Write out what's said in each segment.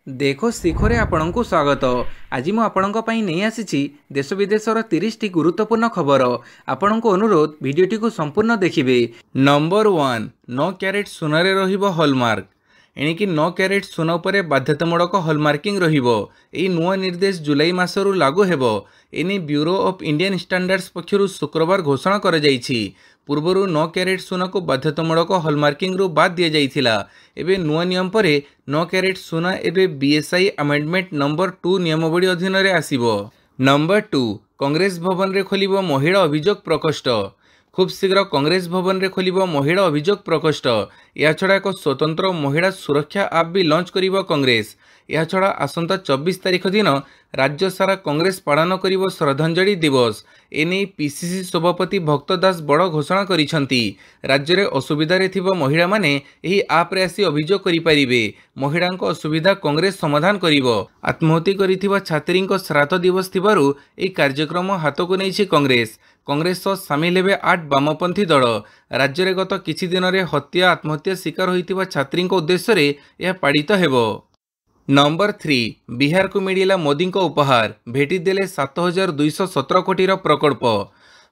देखो शिखरे आपणଙ୍କୁ स्वागत। आज मु आपणଙ୍କ ପାଇଁ ନେଇ ଆସିଛି देश विदेशर 30 टी गुरुत्वपूर्ण खबर। आपणଙ୍କୁ अनुरोध भिडियोटी को संपूर्ण देखिबे। नंबर 1 9 क्यारेट सुनारे रहिबो हॉलमार्क। एणिकी 9 क्यारेट सुना उपरे बाध्यतामूलक हॉलमार्किंग रहिबो। एई नुआ निर्देश जुलाई मासरु लागू हेबो। एने ब्यूरो ऑफ इंडियन स्टैंडर्ड्स पक्षरु शुक्रवार घोषणा कर जाइछि। पूर्वरु 9 क्यारेट सुना को बाध्यतामूलक हॉलमार्किंग रु बाद दिया जाइथिला। एबे नुआ नियम परे 9 क्यारेट सुना एबे बीएसआई अमेंडमेंट नंबर 2 नियमावली अधीन रे आसीबो। नंबर 2 कांग्रेस भवन रे खोलिबो महिला अभियोग प्रकोष्ठ। खूब शीघ्र कांग्रेस भवन रे खोलिबो महिला अभियोग प्रकोष्ठ। या छड़ा एक स्वतंत्र महिला सुरक्षा ऐप भी लॉन्च करिबो कांग्रेस। या छड़ा आसंता 24 तारिख दिन राज्य सारा कांग्रेस पालन करिबो श्रद्धांजलि दिवस। एने पीसीसी सभापति भक्त दास बड़ घोषणा करिसंती। राज्य रे असुविधा रे थिबो महिला माने एही ऐप रे आसी अभियोग करि परिबे। महिलांको असुविधा कांग्रेस समाधान करिबो। आत्महत्या करिथिबा छात्रींको श्राद्ध दिवस थिबारु एही कार्यक्रम हातको नैछि कांग्रेस। कांग्रेस सह सामिल हेबे 8 वामपंथी दल। राज्य रे गत किछि दिन रे हत्या आत्महत्या शिकार होइतिबा छात्रींको उद्देश्य रे यह पाड़ित हेबो। नंबर 3 बिहार को मिलिला मोदी को उपहार। भेटी देले 7217 कोटी प्रकल्प।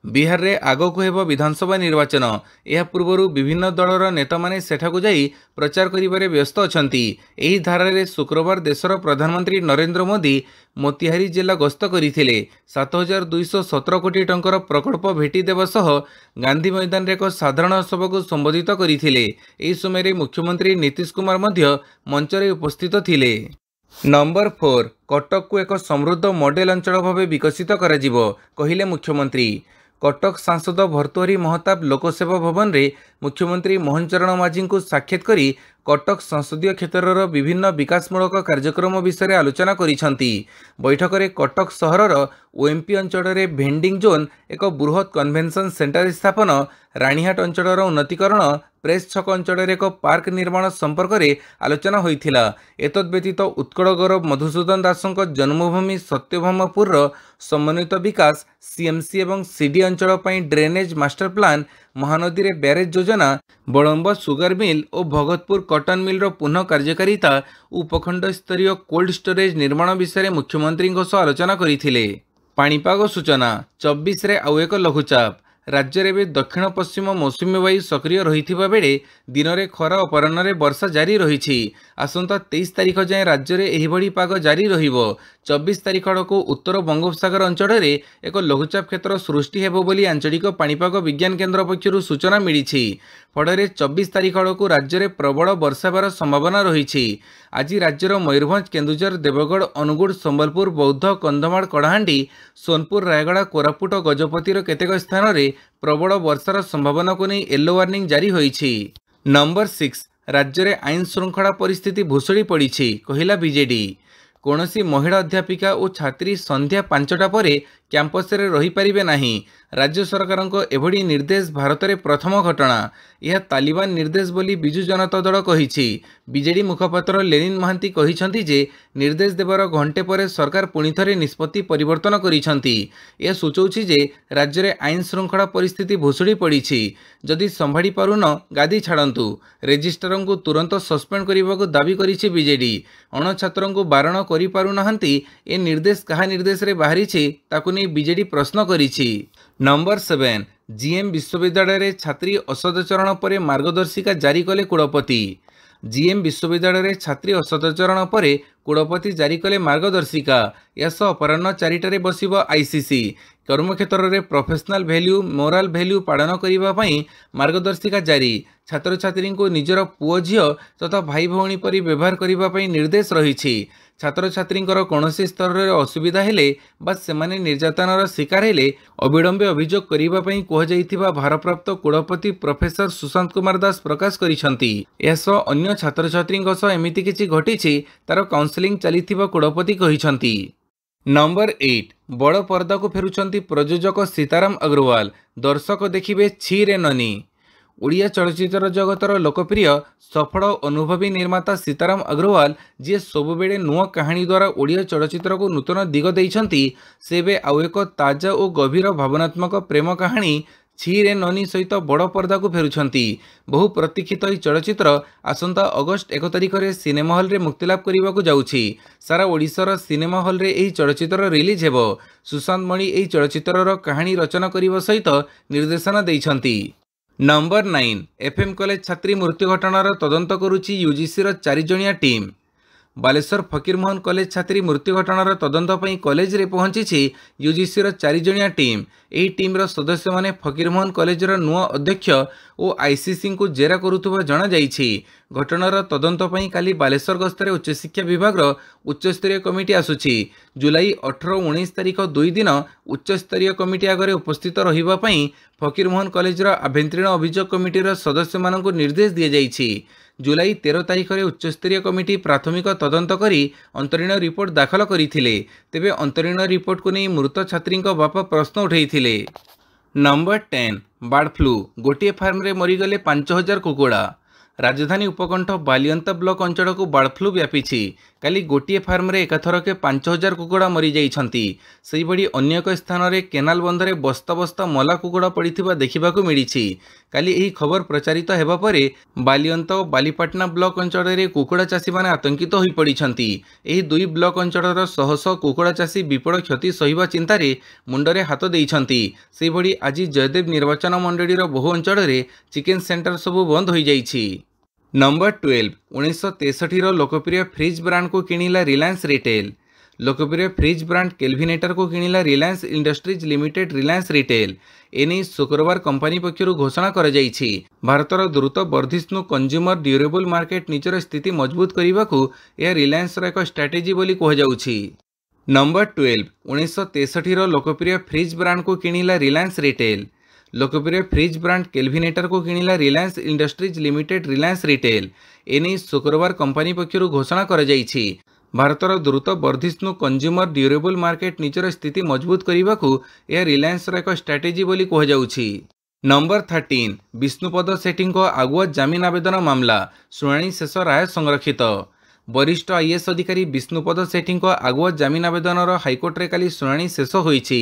बिहार रे आगकु हेबो विधानसभा निर्वाचन। यह पूर्वरु विभिन्न दलर नेता माने सेठाकु जाई प्रचार करिबारे व्यस्त अछंती। एही धारा रे शुक्रवार देशर प्रधानमंत्री नरेंद्र मोदी मोतिहारी जिला गस्त करिथिले। 7217 कोटी टंकर प्रकल्प भेटी देवा सह गांधी मैदान रे एक साधारण सभा को संबोधित करिथिले। एही समय रे मुख्यमंत्री नीतीश कुमार मध्य मंच रे उपस्थित थिले। नंबर 4 कटक को एक समृद्ध मॉडल अंचल भाव विकसित कराजिबो कहिले मुख्यमंत्री। कटक सांसद भर्तृहरि महताब लोकसेवा भवन रे मुख्यमंत्री मोहन चरण माझी को साक्षात करी कटक संसदीय क्षेत्रर विभिन्न विकासमूलक कार्यक्रम विषय आलोचना करिसंती। बैठक रे कटक सहरर ओएमपी अंचल रे भेंडिंग जोन एक बृहत कन्वेंशन सेंटर स्थापन, रानीहाट अंचलर उन्नतीकरण, प्रेस छक अंचल एक पार्क निर्माण संपर्क में आलोचना होइथिला। एतद व्यतीत उत्कल गौरव मधुसूदन दासଙ୍କ जन्मभूमि सत्यभामापुर समन्वित विकास, सीएमसी एवं सीडी अंचल पई ड्रेनेज मास्टर प्लान, महानदी रे ब्यारेज योजना, बड़म्ब सुगर मिल और भगतपुर कॉटन मिल रो पुनः कार्यकारिता, उपखंड स्तरीय कोल्ड स्टोरेज निर्माण विषय मुख्यमंत्री आलोचना करथिले। पाणीपाग सूचना 24 रे आउ एक लघुचाप। राज्य में दक्षिण पश्चिम मौसुमी वायु सक्रिय रही बेले दिन में खरा अपराह्न में वर्षा जारी रही। आसंता 23 तारिख जाए राज्य में एहिभଳି पाग जारी रहिबो। 24 तारिख आड़क उत्तर बंगोपसागर अंचल में एक लघुचाप क्षेत्र सृष्टि हेबो बोली आंचलिक पाणीपाग विज्ञान केन्द्र पक्षरु सूचना मिली। फल 24 तारिख आड़क राज्य में प्रबल वर्षा हेबार संभावना रही। आज राज्यर मयूरभंज, केन्दुझर, देवगढ़, अनुगुड़, संबलपुर, बौद्ध, कंधमाल, कलाहांडी, सोनपुर, रायगड़ा, कोरापुट और गजपतिर केतेक स्थान में प्रबल वर्षार संभावना को नहीं येलो वार्निंग जारी होईछि। नंबर 6 राज्य में आईन श्रृंखला परिस्थिति भुशुड़ी पड़ी कहिला बीजेडी। कौनसी महिला अध्यापिका और छात्री संध्या 5टा पर कैंपस रे रही पारिबे नाही। राज्य सरकार को एभली निर्देश भारत में प्रथम घटना। यह तालिबान निर्देश बोली बिजु जनता दल कहिछि। बीजेडी मुखपात्र लेनिन महांती कहिसंती जे निर्देश देवर घंटे पर सरकार पुणी थरे निष्पत्ति परिवर्तन करिसंती। यह सूचौछि जे राज्य में आईन श्रृंखला परिस्थिति भुशुड़ी पड़ी। जदि संभाड़ी पारुन गादी छाड़ंतु। रेजिस्ट्रार को तुरंत सस्पेंड करने को दाबी करिछि बीजेडी। अणछात्र को बारण करि पारु नाहंती। ए निर्देश कहा निर्देश रे बाहरी ताकु नहीं बीजेडी प्रश्न करिछि। नंबर 7 जीएम विश्वविद्यालय रे छात्री असदाचरण पर मार्गदर्शिका जारी कले कुलपति। जीएम विश्वविद्यालय रे छात्री असदाचरण पर कुलपति जारी कले मार्गदर्शिका। यह अपराह्न 4टारे बसिब आईसीसी। कर्मक्षेत्र में प्रोफेशनल वैल्यू, मोराल वैल्यू पालन करने मार्गदर्शिका जारी। छात्र छात्री को निजर पुओ झियो तथा भाई भौणी परी व्यवहार करने निर्देश रही। छात्र छात्री कौनसी स्तर में असुविधा हेले बा सेमाने निर्यातनार शिकार हेले अविलंबे अभियोग करने कहुଯାଇଥିବା भारप्राप्त कुलपति प्रोफेसर सुशांत कुमार दास प्रकाश करिसंती। एसो अन्य छात्र छात्री एमिति किछि घटिछि तार काउंसलिंग चलिथिबा कुलपति कहिसंती। नंबर 8 बड़ पर्दा को फेरुचंती प्रयोजक सीताराम अग्रवाल। दर्शक देखिबे छी रे ननी। ओडिया चलचित्र जगतर लोकप्रिय सफल अनुभवी निर्माता सीताराम अग्रवाल जी सबुबेले नुआ कहानी द्वारा ओडिया चलचित्र को नूतन दिग देइछंती। से आउ एक ताजा और गभीर भावनात्मक प्रेम कहानी ଛିରେ ନନି ସହିତ ବଡ଼ ପର୍ଦ୍ଦାକୁ ଫେରୁଛନ୍ତି। ବହୁ ପ୍ରତୀକ୍ଷିତ ଏହି ଚଳଚ୍ଚିତ୍ର ଆସନ୍ତା ଅଗଷ୍ଟ 1 ତାରିଖରେ ସିନେମା ହଲ୍ରେ ମୁକ୍ତିଲାଭ କରିବାକୁ ଯାଉଛି। ସାରା ଓଡ଼ିଶାର ସିନେମା ହଲ୍ରେ ଏହି ଚଳଚ୍ଚିତ୍ର ରିଲିଜ୍ ହେବ। ସୁଶାନ୍ତ ମଣି ଏହି ଚଳଚ୍ଚିତ୍ରର କାହାଣୀ ରଚନା କରିବା ସହିତ ନିର୍ଦ୍ଦେଶନା ଦେଇଛନ୍ତି। ନମ୍ବର 9 ଏଫ୍ଏମ୍ କଲେଜ ଛାତ୍ରୀ ମୃତ୍ୟୁ ଘଟଣାର ତଦନ୍ତ କରୁଛି ୟୁଜିସିର 4 ଜଣିଆ ଟିମ୍। ବାଲେଶ୍ୱର ଫକୀରମୋହନ କଲେଜ ଛାତ୍ରୀ ମୃତ୍ୟୁ ଘଟଣାର ତଦନ୍ତ ପାଇଁ କଲେଜରେ ପହଞ୍ଚିଛି ୟୁଜିସିର 4 ଜଣିଆ ଟିମ୍। ଏହି ଟିମ୍ର ସଦସ୍ୟମାନେ ଫକୀରମୋହନ କଲେଜର ନୂଆ ଅଧ୍ୟକ୍ଷ ଓ ଆଇସିସିଙ୍କୁ ଜେରା କରୁଥିବା ଜଣାଯାଇଛି। ଘଟଣାର ତଦନ୍ତ ପାଇଁ କାଲି ବାଲେଶ୍ୱର ଗସ୍ତରେ ଉଚ୍ଚଶିକ୍ଷା ବିଭାଗର ଉଚ୍ଚସ୍ତରୀୟ କମିଟି ଆସୁଛି। ଜୁଲାଇ 18 ଓ 19 ତାରିଖ 2 ଦିନ ଉଚ୍ଚସ୍ତରୀୟ କମିଟି ଆଗରେ ଉପସ୍ଥିତ ରହିବା ପାଇଁ ଫକୀରମୋହନ କଲେଜର ଆଭ୍ୟନ୍ତରୀଣ ଅଭିଯୋଗ କମିଟିର ସଦସ୍ୟମାନଙ୍କୁ ନିର୍ଦ୍ଦେଶ ଦିଆଯାଇଛି। ଜୁଲାଇ 13 ତାରିଖରେ ଉଚ୍ଚସ୍ତରୀୟ କମିଟି ପ୍ରାଥମିକ ତଦନ୍ତ କରି ଅନ୍ତରୀଣ ରିପୋର୍ଟ ଦାଖଲ କରିଥିଲେ। ତେବେ ଅନ୍ତରୀଣ ରିପୋର୍ଟକୁ ନେଇ ମୃତ ଛାତ୍ରୀଙ୍କ ବାପା ପ୍ରଶ୍ନ ଉଠାଇଥିଲେ। ନମ୍ବର 10 ବାର୍ଡ ଫ୍ଲୁ, ଗୋଟିଏ ଫାର୍ମରେ ମରିଗଲେ 5000 କୁକୁଡ଼ା। ରାଜଧାନୀ ଉପକଣ୍ଠ ବାଲିଅନ୍ତା ବ୍ଲକ ଅଞ୍ଚଳକୁ ବାର୍ଡ ଫ୍ଲୁ ବ୍ୟାପିଛି। କାଲି ଗୋଟିଏ ଫାର୍ମରେ ଏକାଥରକେ 5000 କୁକୁଡ଼ା ମରିଯାଇଛନ୍ତି। ସେହିଭଳି ଅନ୍ୟ ଏକ ସ୍ଥାନରେ କେନାଲ ବନ୍ଧରେ ବସ୍ତା ବସ୍ତା ମଲା କୁକୁଡ଼ା ପଡ଼ିଥିବା ଦେଖିବାକୁ ମିଳିଛି। କାଲି ଏହି ଖବର ପ୍ରଚାରିତ ହେବା ପରେ ବାଲିଅନ୍ତା ଓ ବାଲିପାଟଣା ବ୍ଲକ ଅଞ୍ଚଳରେ କୁକୁଡ଼ା ଚାଷୀମାନେ ଆତଙ୍କିତ ହୋଇପଡ଼ିଛନ୍ତି। ଏହି ଦୁଇ ବ୍ଲକ ଅଞ୍ଚଳର ଶହ ଶହ କୁକୁଡ଼ା ଚାଷୀ ବିପଦ କ୍ଷତି ସହିବା ଚିନ୍ତାରେ ମୁଣ୍ଡରେ ହାତ ଦେଇଛନ୍ତି। ସେହିଭଳି ଆଜି ଜୟଦେବ ନିର୍ବାଚନ ମଣ୍ଡଳୀର ବହୁ ଅଞ୍ଚଳରେ ଚିକେନ ସେଣ୍ଟର ସବୁ ବନ୍ଦ ହୋଇଯାଇଛି। ନମ୍ବର 12 1963ର ଲୋକପ୍ରିୟ ଫ୍ରିଜ୍ ବ୍ରାଣ୍ଡକୁ କିଣିଲା ରିଲାଏନ୍ସ ରିଟେଲ। ଲୋକପ୍ରିୟ ଫ୍ରିଜ୍ ବ୍ରାଣ୍ଡ କେଲଭିନେଟରକୁ କିଣିଲା Reliance industries limited Reliance retail. ଏନେଇ ଶୁକ୍ରବାର କମ୍ପାନୀ ପକ୍ଷରୁ ଘୋଷଣା କରାଯାଇଛି। ଭାରତର ଦ୍ରୁତ ବର୍ଦ୍ଧିଷ୍ଣୁ କଞ୍ଜ୍ୟୁମର ଡ୍ୟୁରେବଲ ମାର୍କେଟ ନିଜର ସ୍ଥିତି ମଜବୁତ କରିବାକୁ ଏହା ରିଲାଏନ୍ସର ଏକ ଷ୍ଟ୍ରାଟେଜି ବୋଲି କୁହାଯାଉଛି। ନମ୍ବର 12 1963ର ଲୋକପ୍ରିୟ ଫ୍ରିଜ୍ ବ୍ରାଣ୍ଡକୁ କିଣିଲା ରିଲାଏନ୍ସ ରିଟେଲ। ଲୋକପ୍ରିୟ ଫ୍ରିଜ୍ ବ୍ରାଣ୍ଡ କେଲଭିନେଟରକୁ କିଣିଲା Reliance industries limited Reliance retail. ଏନେଇ ଶୁକ୍ରବାର କମ୍ପାନୀ ପକ୍ଷରୁ ଘୋଷଣା କରାଯାଇଛି। ଭାରତର ଦ୍ରୁତ ବର୍ଦ୍ଧିଷ୍ଣୁ କଞ୍ଜ୍ୟୁମର ଡ୍ୟୁରେବଲ ମାର୍କେଟ ନିଜର ସ୍ଥିତି ମଜବୁତ କରିବାକୁ ଏହା ରିଲାଏନ୍ସର ଏକ ଷ୍ଟ୍ରାଟେଜି ବୋଲି କୁହାଯାଉଛି। ନମ୍ବର 13 ବିଷ୍ଣୁପଦ ସେଠୀଙ୍କ ଆଗୁଆ ଜାମିନ ଆବେଦନ ମାମଲା, ଶୁଣାଣି ଶେଷ, ରାୟ ସଂରକ୍ଷିତ। ବରିଷ୍ଠ ଆଇଏଏସ୍ ଅଧିକାରୀ ବିଷ୍ଣୁପଦ ସେଠୀଙ୍କ ଆଗୁଆ ଜାମିନ ଆବେଦନର ହାଇକୋର୍ଟରେ କାଲି ଶୁଣାଣି ଶେଷ ହୋଇଛି।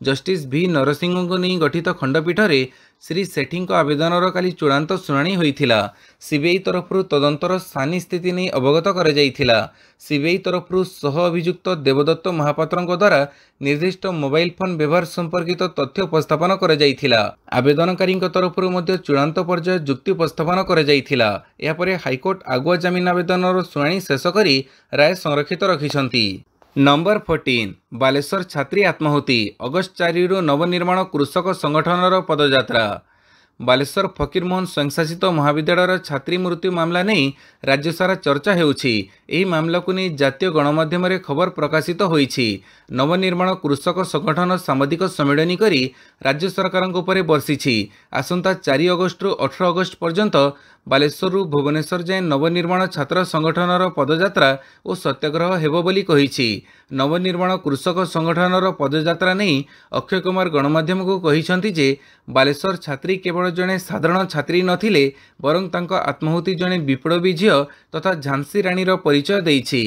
ଜଷ୍ଟିସ ଭି ନରସିଂହଙ୍କୁ ନେଇ ଗଠିତ ଖଣ୍ଡପୀଠରେ ଶ୍ରୀ ସେଠୀଙ୍କ ଆବେଦନର କାଲି ଚୂଡ଼ାନ୍ତ ଶୁଣାଣି ହୋଇଥିଲା। ସିବିଆଇ ତରଫରୁ ତଦନ୍ତର ସାନି ସ୍ଥିତି ନେଇ ଅବଗତ କରାଯାଇଥିଲା। ସିବିଆଇ ତରଫରୁ ସହ ଅଭିଯୁକ୍ତ ଦେବଦତ୍ତ ମହାପାତ୍ରଙ୍କ ଦ୍ୱାରା ନିର୍ଦ୍ଦିଷ୍ଟ ମୋବାଇଲ ଫୋନ୍ ବ୍ୟବହାର ସମ୍ପର୍କିତ ତଥ୍ୟ ଉପସ୍ଥାପନ କରାଯାଇଥିଲା। ଆବେଦନକାରୀଙ୍କ ତରଫରୁ ମଧ୍ୟ ଚୂଡ଼ାନ୍ତ ପର୍ଯ୍ୟାୟ ଯୁକ୍ତି ଉପସ୍ଥାପନ କରାଯାଇଥିଲା। ଏହାପରେ ହାଇକୋର୍ଟ ଆଗୁଆ ଜାମିନ ଆବେଦନର ଶୁଣାଣି ଶେଷ କରି ରାୟ ସଂରକ୍ଷିତ ରଖିଛନ୍ତି। ନମ୍ବର 14 ବାଲେଶ୍ୱର ଛାତ୍ରୀ ଆତ୍ମାହୁତି, ଅଗଷ୍ଟ 4ରୁ ନବନିର୍ମାଣ କୃଷକ ସଂଗଠନର ପଦଯାତ୍ରା। ବାଲେଶ୍ୱର ଫକୀରମୋହନ ସ୍ୱୟଂଶାସିତ ମହାବିଦ୍ୟାଳୟର ଛାତ୍ରୀ ମୃତ୍ୟୁ ମାମଲା ନେଇ ରାଜ୍ୟସାରା ଚର୍ଚ୍ଚା ହେଉଛି। ଏହି ମାମଲାକୁ ନେଇ ଜାତୀୟ ଗଣମାଧ୍ୟମରେ ଖବର ପ୍ରକାଶିତ ହୋଇଛି। ନବନିର୍ମାଣ କୃଷକ ସଂଗଠନ ସାମ୍ବାଦିକ ସମ୍ମିଳନୀ କରି ରାଜ୍ୟ ସରକାରଙ୍କ ଉପରେ ବର୍ଷିଛି। ଆସନ୍ତା 4 ଅଗଷ୍ଟରୁ 18 ଅଗଷ୍ଟ ପର୍ଯ୍ୟନ୍ତ ବାଲେଶ୍ୱରରୁ ଭୁବନେଶ୍ୱର ଯାଏଁ ନବନିର୍ମାଣ ଛାତ୍ର ସଂଗଠନର ପଦଯାତ୍ରା ଓ ସତ୍ୟାଗ୍ରହ ହେବ ବୋଲି କହିଛି। ନବନିର୍ମାଣ କୃଷକ ସଂଗଠନର ପଦଯାତ୍ରା ନେଇ ଅକ୍ଷୟ କୁମାର ଗଣମାଧ୍ୟମକୁ କହିଛନ୍ତି ଯେ ବାଲେଶ୍ୱର ଛାତ୍ରୀ କେବଳ ଜଣେ ସାଧାରଣ ଛାତ୍ରୀ ନଥିଲେ ବରଂ ତାଙ୍କ ଆତ୍ମାହୁତି ଜଣେ ବିପ୍ଳବୀ ଝିଅ ତଥା ଝାନ୍ସୀ ରାଣୀର ପରିଚୟ ଦେଇଛି।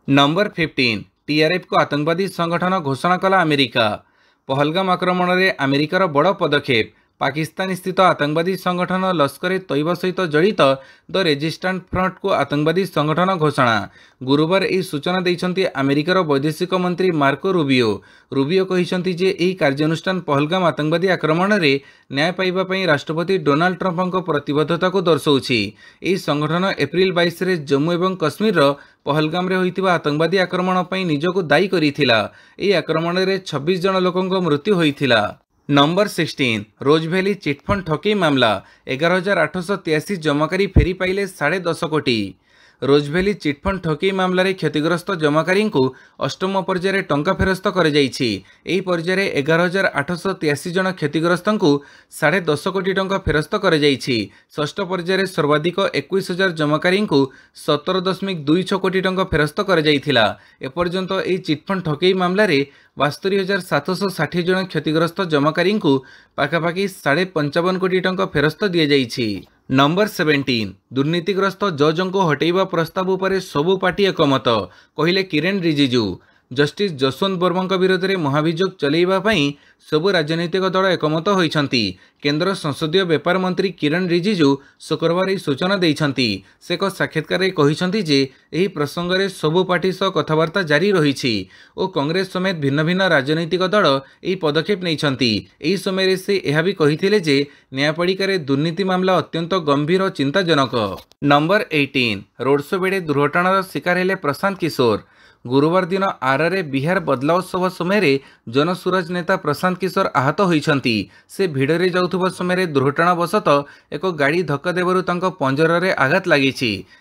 ନମ୍ବର 15 ଟିଆରଏଫକୁ ଆତଙ୍କବାଦୀ ସଂଗଠନ ଘୋଷଣା କଲା ଆମେରିକା। ପହଲଗାମ ଆକ୍ରମଣରେ ଆମେରିକାର ବଡ଼ ପଦକ୍ଷେପ। ପାକିସ୍ତାନ ସ୍ଥିତ ଆତଙ୍କବାଦୀ ସଂଗଠନ ଲସ୍କରେ ତୈବା ସହିତ ଜଡ଼ିତ ଦ ରେଜିଷ୍ଟାଣ୍ଟ ଫ୍ରଣ୍ଟକୁ ଆତଙ୍କବାଦୀ ସଂଗଠନ ଘୋଷଣା। ଗୁରୁବାର ଏହି ସୂଚନା ଦେଇଛନ୍ତି ଆମେରିକାର ବୈଦେଶିକ ମନ୍ତ୍ରୀ ମାର୍କୋ ରୁବିଓ। ରୁବିଓ କହିଛନ୍ତି ଯେ ଏହି କାର୍ଯ୍ୟାନୁଷ୍ଠାନ ପହଲଗାମ ଆତଙ୍କବାଦୀ ଆକ୍ରମଣରେ ନ୍ୟାୟ ପାଇବା ପାଇଁ ରାଷ୍ଟ୍ରପତି ଡୋନାଲ୍ଡ ଟ୍ରମ୍ପଙ୍କ ପ୍ରତିବଦ୍ଧତାକୁ ଦର୍ଶାଉଛି। ଏହି ସଂଗଠନ ଏପ୍ରିଲ 22ରେ ଜମ୍ମୁ ଏବଂ କାଶ୍ମୀରର ପହଲଗାମରେ ହୋଇଥିବା ଆତଙ୍କବାଦୀ ଆକ୍ରମଣ ପାଇଁ ନିଜକୁ ଦାୟୀ କରିଥିଲା। ଏହି ଆକ୍ରମଣରେ 26 ଜଣ ଲୋକଙ୍କ ମୃତ୍ୟୁ ହୋଇଥିଲା। ନମ୍ବର 16 ରୋଜଭ୍ୟାଲି ଚିଟଫଣ୍ଡ ଠକେଇ ମାମଲା, 11,883 ଜମାକାରୀ ଫେରି ପାଇଲେ 10.5 କୋଟି। ରୋଜଭ୍ୟାଲି ଚିଟଫଣ୍ଡ ଠକେଇ ମାମଲାରେ କ୍ଷତିଗ୍ରସ୍ତ ଜମାକାରୀଙ୍କୁ ଅଷ୍ଟମ ପର୍ଯ୍ୟାୟରେ ଟଙ୍କା ଫେରସ୍ତ କରାଯାଇଛି। ଏହି ପର୍ଯ୍ୟାୟରେ 11,883 ଜଣ କ୍ଷତିଗ୍ରସ୍ତଙ୍କୁ 10.5 କୋଟି ଟଙ୍କା ଫେରସ୍ତ କରାଯାଇଛି। ଷଷ୍ଠ ପର୍ଯ୍ୟାୟରେ ସର୍ବାଧିକ 21,000 ଜମାକାରୀଙ୍କୁ 17.26 କୋଟି ଟଙ୍କା ଫେରସ୍ତ କରାଯାଇଥିଲା। ଏପର୍ଯ୍ୟନ୍ତ ଏହି ଚିଟଫଣ୍ଡ ଠକେଇ ମାମଲାରେ 72,760 ଜଣ କ୍ଷତିଗ୍ରସ୍ତ ଜମାକାରୀଙ୍କୁ ପାଖାପାଖି 55.5 କୋଟି ଟଙ୍କା ଫେରସ୍ତ ଦିଆଯାଇଛି। ନମ୍ବର 17 ଦୁର୍ନୀତିଗ୍ରସ୍ତ ଜଜଙ୍କୁ ହଟାଇବା ପ୍ରସ୍ତାବ ଉପରେ ସବୁ ପାର୍ଟି ଏକମତ, କହିଲେ କିରେନ୍ ରିଜିଜୁ। जस्टिस जसवंत वर्मा विरोध में महाभियोग चलैवाई सबु राजनैतिक दल एकमत होती। केंद्र संसदीय व्यापार मंत्री किरण रिजिजू शुक्रवार यह सूचना देते। से एक साक्षात्कार कहते जे यह प्रसंग में सबु पार्टी सह कथबार्ता जारी रही और कांग्रेस समेत भिन्न भिन्न राजनैतिक दल यह पदक्षेप नहीं। यह समय से यह भी कहते जे न्यायपालिका दुर्नीति मामला अत्यंत गंभीर और चिंताजनक। नंबर 18 रोड शो बेड़े दुर्घटनार शिकार हेले प्रशांत किशोर। गुरुवार दिन आरआर बिहार बदला उत्सव समय जनसुराज नेता प्रशांत किशोर आहत होती। से भिड़े जाउथुबा समय दुर्घटनावशत एक गाड़ी धक्का देवरु तांको पंजरे आघात लगी।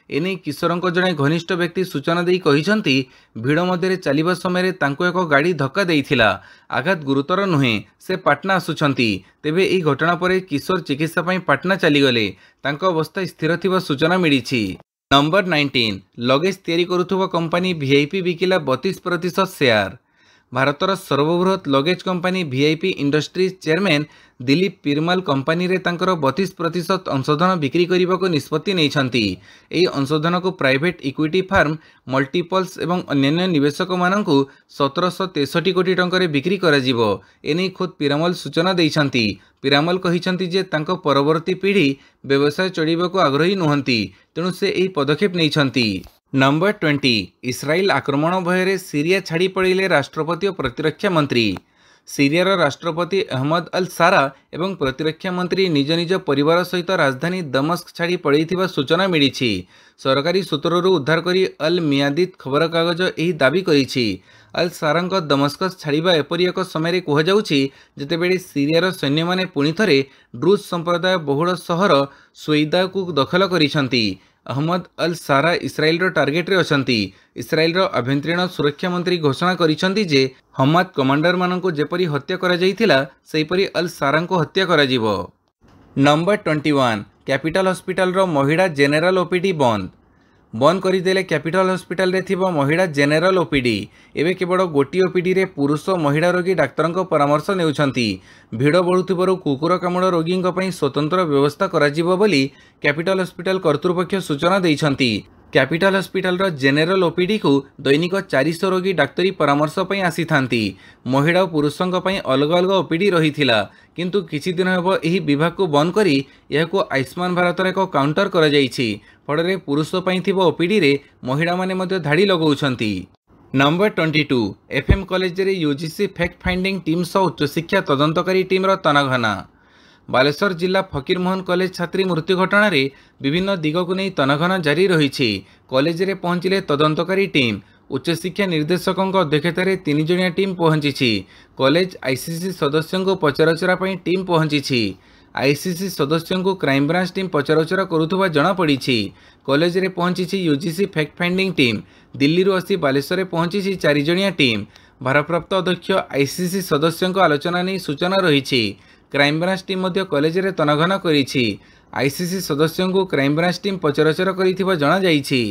एने किशोर जड़े घनिष्ठ व्यक्ति सूचना दी कहिसंती भिड़ मध्य चलवा समय तांको एक गाड़ी धक्का देइथिला। आघात गुरुतर नुहे, से पाटना आसुछंती। तेबे एही घटना पर किशोर चिकित्सा पई पाटना चलीगले। तांको अवस्था स्थिर थिबा सूचना मिली। नंबर 19 लगेज तैयारी करुथुबा कंपनी वीआईपी बिकिला 32% शेयर। भारतर सर्वबृहत luggage company VIP industries chairman Dilip Piramal company रे तांकर 32% अंशधन बिक्री करने को निष्पत्ति नहीं। यही अंशधन को प्राइवेट इक्विटी फार्म मल्टीपल्स एवं अन्य निवेशक मानक 1763 कोटी टंका बिक्री कराजिबो। एने खुद पिरामल सूचना देइछंती। पिरामल कहिछंती जे तांको परवर्ती पीढ़ी व्यवसाय चढ़ाइबाकू आग्रही नुहंती, तेणु से यही पदक्षेप नहीं। नंबर 20 इस्राएल आक्रमण भୟରେ सीरिया छाड़ी पड़े राष्ट्रपति और प्रतिरक्षा मंत्री। सीरियार राष्ट्रपति अहमद अल सारा एवं प्रतिरक्षा मंत्री निज निज परिवार सहित राजधानी दमस्क छाड़ी पड़े सूचना मिली। सरकारी सूत्ररू उद्धार करी अल मियादित खबर कागज यही दाबी करिछि। अल सारांक दमस्कस छाड़िबा एपरि एक समय कहुযাଉଛି जेतेबेले सीरियार सैन्य माने पुणी थरे ड्रुज संप्रदाय बहुल सहर स्वेदा को दखल करिसंती। अहमद अल सारा इस्राएल टार्गेट रे अछंती। इस्राएल आभ्यंतरीण सुरक्षा मंत्री घोषणा करिसंती जे हमाद कमांडर माननको जेपरि हत्या करा जाइथिला सेहिपरि अल सारा को हत्या करा जिवो। नंबर 21 कैपिटल हॉस्पिटल रो महिला जेनेरल ओपीडी बंद करदेले। कैपिटल हॉस्पिटल रे थिबा महिला जेनेरल ओपीडी एवं केवल गोटी ओपीडी रे पुरुष महिला रोगी डाक्तर परामर्श नेउछंती। भिड़ बढ़ुथिबारु कुकुर कामुड़ रोगी स्वतंत्र व्यवस्था कराजिबो बोली कैपिटल हॉस्पिटल कर्तृपक्ष सूचना देइछंती। कैपिटल हॉस्पिटल रो जेनेरल ओपीडी को दैनिक 400 रोगी डाक्तरी परामर्श पई आसी थांती। महिला और पुरुषों पई अलग अलग ओपीडी रहिथिला, किंतु किछि दिन हेबो एही विभाग को बंद करी यहाको आयुष्मान भारत एक काउंटर करा जाइछि। फଳରେ पुरुष पई थिबो ओपीडी रे महिला माने मध्य धाड़ी लगाउछंती। नंबर 22 एफएम कॉलेज रे यूजीसी फैक्ट फाइंडिंग टीम सह उच्च शिक्षा तदंतकारी टीम रो तनाघना। बालेश्वर जिला फकीरमोहन कॉलेज छात्री मृत्यु घटना रे विभिन्न दिग को नहीं तनाघना जारी रही। कॉलेज रे पहुंचिले तदंतकारी टीम। उच्च शिक्षा निर्देशकों अध्यक्षतार 3 जणिया टीम पहुंची। कॉलेज आईसीसी सदस्यों को पचराउचरा टीम पहुंची। आईसीसी सदस्यों को क्राइमब्रांच टीम पचराउचरा करुवा जनापड़ी। कॉलेज रे पहुंची UGC fact finding team. Delhi रू आसी बालेश्वर पहुंची 4 जणिया टीम। भारप्राप्त अध्यक्ष आईसीसी सदस्यों आलोचना नहीं सूचना रही। क्राइमब्रांच टीम मध्य कॉलेज रे तनाघना करिछि। आईसीसी सदस्यों को क्राइमब्रांच टीम पचराउचरा करिथिबा जणा जाइछि।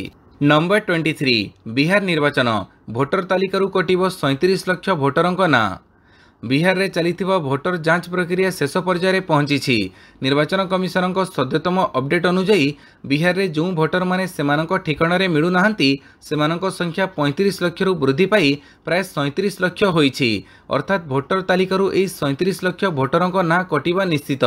नंबर 23 बिहार निर्वाचन भोटर तालिकारु कटिबो 37 लाख भोटरंक ना। बिहार रे चलिथिबा भोटर जांच प्रक्रिया शेष पर्यायर पहुंची। निर्वाचन कमिशनर सद्यतम अपडेट अनुसार बिहार रे जो भोटर माने सेमानक ठिकाना मिलू नाहंती सेमानक संख्या 35 लाख रु वृद्धि पाई प्राय 37 लाख होईछि। अर्थात भोटर तालिकारु एई 37 लाख भोटरंक ना कटिबा निश्चित।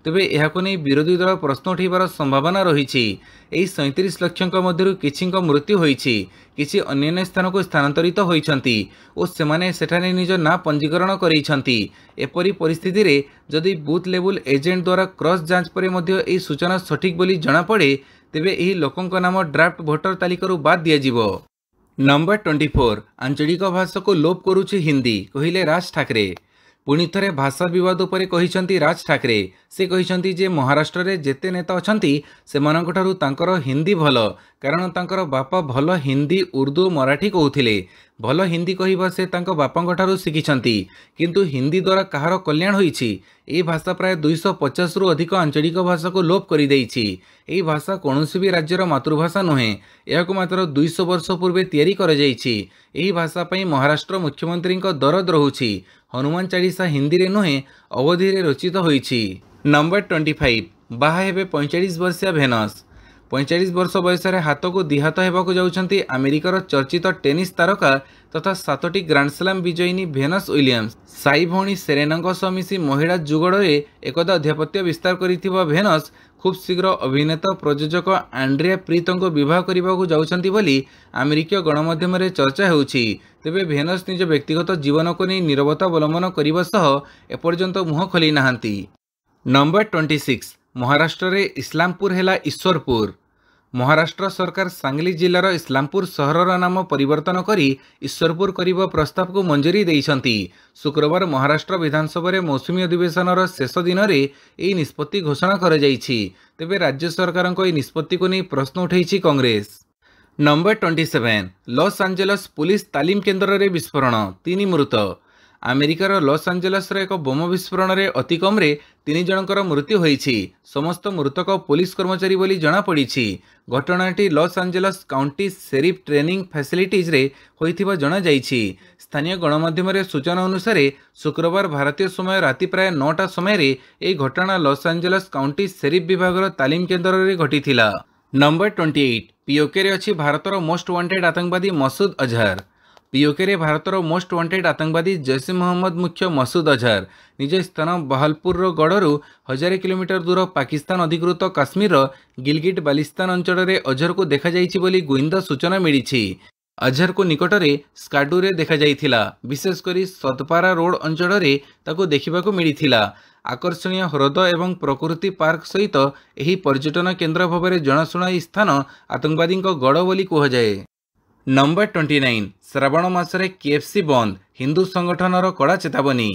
तेबे एहाको नै विरोधी दल प्रश्न उठाइबार संभावना रही। एई 37 लाख मध्यरु किछिंक मृत्यु होईछि, किछि अन्य स्थान को स्थानांतरित होईछंती और सेमाने सेठाने निज ना पंजीकरण करेइछंती। एपरि परिस्थिति रे जदि बूथ लेवल एजेंट द्वारा क्रॉस जांच पर मध्य एई सूचना सठिक बोली जणा पड़े तेबे एही लोकंक नाम ड्राफ्ट भोटर तालिकारु बाद दियाजिबो। नंबर 24 आंचलिक भाषा को लोप करुछि हिंदी कहिले राज ठाकरे। पुणी थे भाषा विवाद उपरे कहिसंती राज ठाकरे। से कहिसंती जे महाराष्ट्र रे जेते नेता अछंती सेमानकठारु तांकर हिंदी भल, कारण तांकर बापा भल हिंदी उर्दू मराठी कहूथिले। भल हिंदी कहिबा से तांको बापांकठारु शिखिछंती, किंतु हिंदी द्वारा कहार कल्याण होईछि। एही भाषा प्राय 250 रु अधिक आंचलिक भाषा को लोप करि देइछि। एही भाषा कौनसी भी राज्यर मातृभाषा नुहे, एहाको मात्र 200 वर्ष पूर्वे तैयारी करा जाइछि। एही भाषा पई महाराष्ट्र मुख्यमंत्री दरद रहुछि। हनुमान चालीसा हिंदी रे नुहे अवधि रे रचित होईछि। नंबर 25 बाहा हेबे 45 वर्षीय भेनस। 45 वर्ष बयस हाथ को दिहात होगाकू जाउछंती अमेरिकार चर्चित टेनिस तारका तथा 7टी ग्रांडस्लाम विजयिनी भेनस विलियम्स। साई भौणी सेरेना सह मिसी महिला जुगड़े एकदा आधिपत्य विस्तार करिथिबा भेनस खूब शीघ्र अभिनेता प्रयोजक आंड्रिया प्रीत को विवाह करने जाउछंती बोली अमेरिकीय गणमाध्यम चर्चा होउछि। तेबे भेनस निज व्यक्तिगत जीवन को नहीं नीरवता अवलंबन करने सह एपर्यंत मुह खोली नाहांती। नंबर 26 महाराष्ट्र रे इस्लामपुर हेला ईश्वरपुर। महाराष्ट्र सरकार सांगली जिलार इस्लामपुर सहरर नाम परिवर्तन करी ईश्वरपुर करने प्रस्ताव को मंजूरी देइछंती। शुक्रवार महाराष्ट्र विधानसभा मौसुमी अधिवेशन शेष दिन में यह निष्पत्ति घोषणा कर जाइछि। तेबे राज्य सरकार को यह निष्पत्ति को नहीं प्रश्न उठाई Congress. Number 27 Los Angeles police तालीम केन्द्र रे विस्फोरण 3 मृत। अमेरिकार लॉस एंजेलस एक बोम विस्फोरण में अति कम 3 जनकर मृत्यु होईछि। समस्त मृतक पुलिस कर्मचारी बोली जना पड़ी। घटनाटी Los Angeles county sheriff training facilities रे होइथिबा जना जाइछि। स्थानीय गणमाध्यम सूचना अनुसार शुक्रवार भारतीय समय राति प्राय 9टा समय यह घटना लॉस एंजेलस काउंटी शेरिफ विभाग तालीम केन्द्र में घटिथिला। नंबर 28 पीओके रे अछि भारतर मोस्ट वांटेड आतंकवादी मसूद अजहर। पीओके रे भारतर मोस्ट वांटेड आतंकवादी जैश ए मोहम्मद मुख्य मसूद अजहर निज स्थान बहालपुर गड़रू 1000 किलोमीटर दूर पाकिस्तान अधिकृत काश्मीर गिलगिट बालिस्तान अंचल में अजहर को देखा जाइछि बोली गुइंदा सूचना मिली। अजहर को निकट में स्काडू रे देखा जाइथिला। विशेषकर सतपारा रोड अंचल में ताको देखिबाको मिलिथिला। आकर्षणीय ह्रद एवं प्रकृति पार्क सहित यही पर्यटन केन्द्र भाव जनाशुना स्थान आतंकवादी गड़ बोली कहुए। नंबर 29 श्रावण मासरे केएफसी बंद हिंदू संगठनर कड़ा चेतावनी।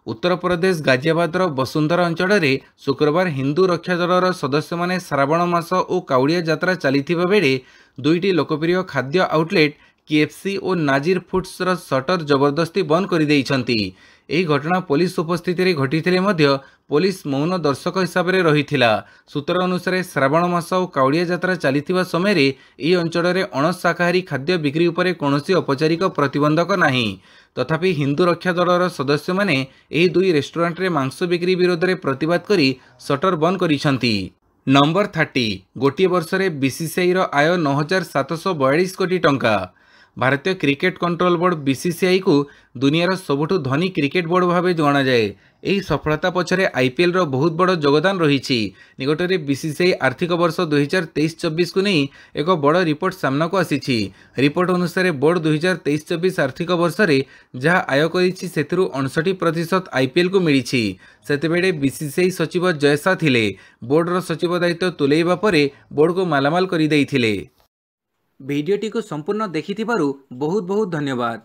उत्तर प्रदेश गाजियाबादर वसुंधरा अंचल में शुक्रवार हिंदू रक्षा दलर सदस्य माने श्रावण मास और काउड़िया यात्रा चलीथिबा बेले 2टी लोकप्रिय खाद्य आउटलेट केएफसी और नाजिर फूड्सर शटर जबरदस्ती बंद कर देइछंती। यही घटना पुलिस उपस्थिति घटी पुलिस मौन दर्शक हिसाब से रही। सूत्र अनुसार श्रावण मास और काउड़िया यात्रा चलीथिबा समय यह अंचल में अणशाकाहारी खाद्य बिक्री उपरे कौनसी औपचारिक प्रतिबंधक नहीं। तथापि हिंदू रक्षा दलर सदस्य माने यही 2 रेस्टोरेंट रे मांस बिक्री विरोध में प्रतिवाद करी शटर बंद करिसंती। नंबर 30 गोटे वर्ष में बीसीसीआई आय 9742 कोटी टंका। भारतीय क्रिकेट कंट्रोल बोर्ड बीसीसीआई को दुनियार सबुठु धनी क्रिकेट बोर्ड भाव जाना जाए। यही सफलता पछरे आईपीएल रो बहुत बड़ योगदान रही। निकटरे बीसीसीआई आर्थिक वर्ष 2023-24 को नहीं एक बड़ रिपोर्ट सामना को आसी। रिपोर्ट अनुसार बोर्ड 2023-24 आर्थिक वर्ष में जहाँ आय करिछि सेथिरु 59% आईपीएल को मिली। सेतेबेले बीसीसीआई सचिव जयसा थिले बोर्डर सचिव दायित्व तुलेइबा परे बोर्ड को मालामाल करि दैथिले। भिडियोटी को संपूर्ण देखिथिबारु बहुत बहुत धन्यवाद।